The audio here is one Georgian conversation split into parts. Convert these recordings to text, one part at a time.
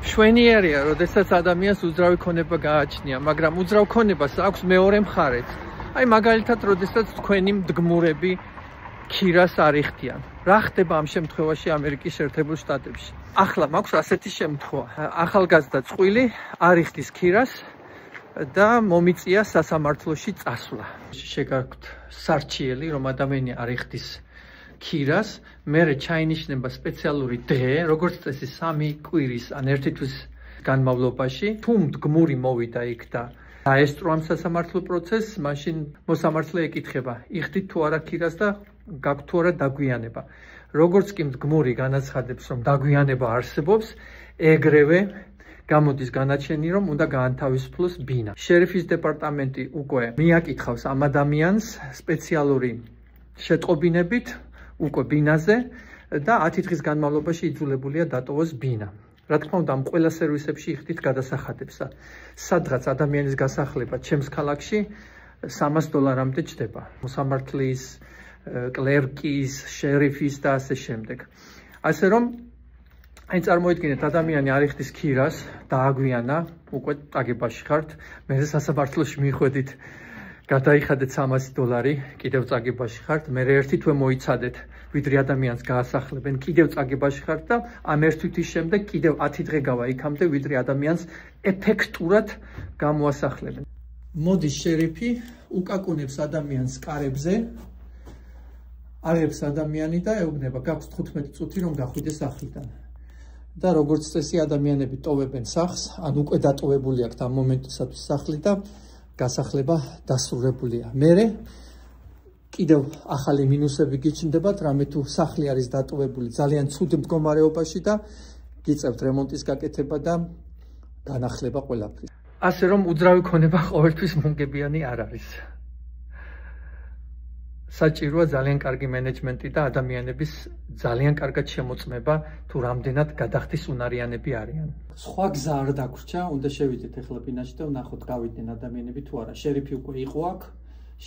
მშვენიერია, როდესაც ადამიანს უძრავი ქონება გააჩნია, მაგრამ უძრავ ქონებას აქვს მეორე მხარეც. აი მაგალითად, როდესაც თქვენი მდგმურები ქირას არ იხდიან. რა ხდება ამ შემთხვევაში ამერიკის შეერთებულ შტატებში? ახლა მაქვს ასეთი შემთხვევა. ახალგაზრდა წყვილი არ იხდის ქირას და მომიწია სასამართლოში წასვლა. შეგაქვთ სარჩიელი, რომ ადამიანი არ იხდის ქირას, მერე ჩაინიშნება სპეციალური დღე, როგორც წესი 3 კვირის ან 1 თვის განმავლობაში, თუ მდგმური მოვიდა იქ და დაესწრო ამ სასამართლო პროცესს, მაშინ მოსამართლე ეკითხება, იხდით თუ არა ქირას და გაქვთ თუ არა დაგვიანება. როგორც კი მდგმური განაცხადებს, რომ დაგვიანება არსებობს, ეგრევე გამოდის განაჩენი, რომ უნდა გაანთავისუფლოს ბინა. შერიფის დეპარტამენტი უკვე მიაკითხავს ამ ადამიანს სპეციალური შეტყობინებით უკვე ბინაზე და 10 დღის განმავლობაში იძულებულია დატოვოს ბინა. რა თქმა უნდა, ამ ყველა სერვისებში იხდით გადასახადებს. სადღაც ადამიანის გასახლება ჩემს ქალაქში $300-მდე ჯდება. მოსამართლის, კლერკის, შერიფის და ასე შემდეგ. ასე რომ აი წარმოიდგინეთ, ადამიანი არ იხდის ქირას, დააგვიანა, უკვე წაგებაში ხართ, მე სასამართლოში მიხვედით, გადაიხადეთ $300, კიდევ წაგებაში ხართ, მე ერთი თვე მოიცადეთ, ვიდრე ადამიანს გაასახლებენ, კიდევ წაგებაში ხართ და ამ 1 თვის შემდეგ კიდევ 10 დღე გავა იქამდე, ვიდრე ადამიანს ეფექტურად გამოასახლებენ. მოდის შერიფი, უკაკუნებს ადამიანს კარებზე, აღებს ადამიანი და ეუბნება, გაქვს 15 წუთი რომ გახვიდე სახლიდან. და როგორც წესი ადამიანები ტოვებენ სახლს, ან უკვე დატოვებული აქვთ ამ მომენტისათვის სახლი და გასახლება დასრულებულია. მერე კიდევ ახალი მინუსები გიჩნდებათ, რამე თუ სახლი არის დატოვებული ძალიან ცუდ მდგომარეობაში და გიწევთ რემონტის გაკეთება და განახლება ყველაფრის. ასე რომ უძრავი ქონება ყოველთვის მომგებიანი არ არის. საჭიროა ძალიან კარგი მენეჯმენტი და ადამიანების ძალიან კარგად შემოწმება, თუ რამდენად გადახდის უნარიანები არიან. სხვა გზა არ დაგვრჩა, უნდა შევიდეთ ახლა ბინაში და ვნახოთ გავიდნენ ადამიანები თუ არა. შერიფი უკვე იყო აქ,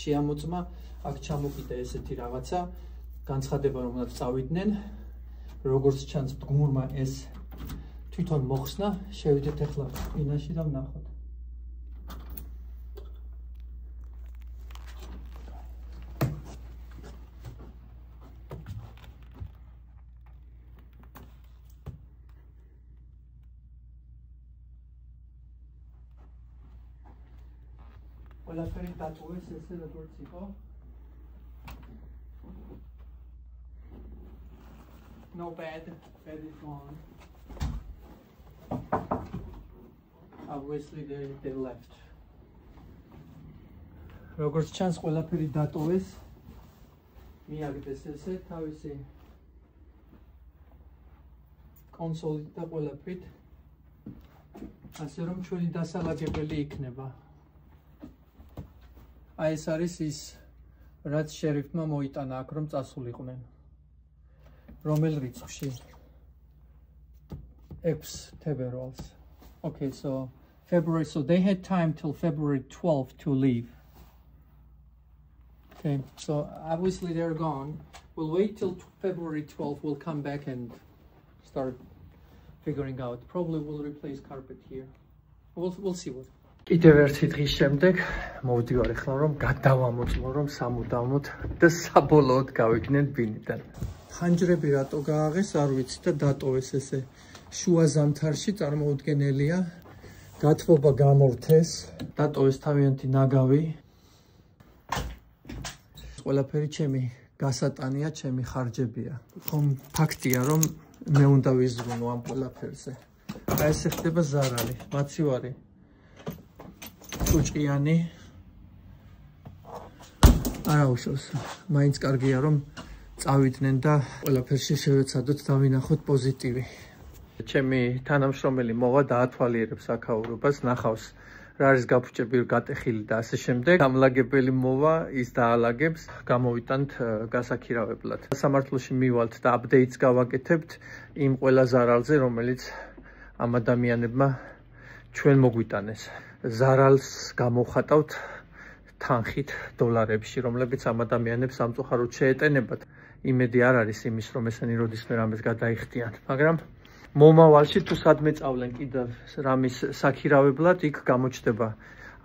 შეამოწმა, აქ ჩამოკიდა ესეთი რაღაცა, განცხადება რომ უნდა წავიდნენ. როგორც ჩანს მდგმურმა ეს თვითონ მოხსნა, შევიდეთ ახლა ბინაში და ვნახოთ. ყველაფერი დატოვეს ესე როგორც იყო. No bed is gone. Obviously they left. როგორც ჩანს ყველაფერი დატოვეს. მიაგდეს ესე თავისი კონსოლით და ყველაფრით. ასე რომ ჩვენი დასალაგებელი იქნება. აი ეს არის ის, რაც შერიფმა მოიტანა აქ რომ წასულიყვნენ. რომელ რიცხვში? 6 თებერვალს. Okay, so they had time till February 12th to leave. Okay, so obviously they're gone. We'll wait till February 12th. We'll come back and start figuring out. Probably we'll replace carpet here. We'll see what. კიდევ ერთი დღის შემდეგ მოვდივარ ახლა რომ გადავამოწმო რომ სამუდამოდ და საბოლოოდ გავიგნენ ბინიდან. ხანჯრები რატო გააღეს არ ვიცი და დატოვეს ესე შუა ზამთარში წარმოუდგენელია. გათბობა გამორთეს, დატოვეს თავიანთი ნაგავი. ყველაფერი ჩემი გასატანია, ჩემი ხარჯებია. ხომ ფაქტია რომ მე უნდა ვიზრუნო ამ ყველაფერზე. აი ესე ხდება ზარალი, მაცივარი. ჭუჭყიანი არა უშავს, მაინც კარგია რომ წავიდნენ და ყველაფერში შევეცადოთ და ვინახოთ პოზიტივი. ჩემი თანამშრომელი მოვა დაათვალიერებს აქაურობას, ნახავს რა არის გაფუჭები, გატეხილი და ასე შემდეგ. გამლაგებელი მოვა, ის დაალაგებს, გამოვიტანთ გასაქირავებლად. სამართლოში მივალთ და აპდეიტს გავაკეთებთ იმ ყველა ზარალზე, რომელიც ამ ადამიანებმა ჩვენ მოგვიტანეს. ზარალს გამოვხატავთ თანხით დოლარებში, რომლებიც ამ ადამიანებს სამწუხაროდ შეეტენებათ. იმედი არ არის იმის, რომ ესენი როდისმე რამეს გადაიხდიან, მაგრამ მომავალში თუ სადმე წავლენ კიდევ რამის საქირავებლად, იქ გამოჩნდება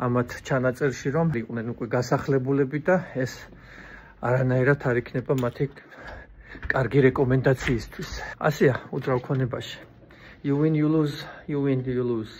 ამათ ჩანაწერში, რომ იყვნენ უკვე გასახლებულები და ეს არანაირად არ იქნება მათი კარგი რეკომენდაციისთვის. ასეა უძრავ ქონებაში. You win, you lose, you win, you lose.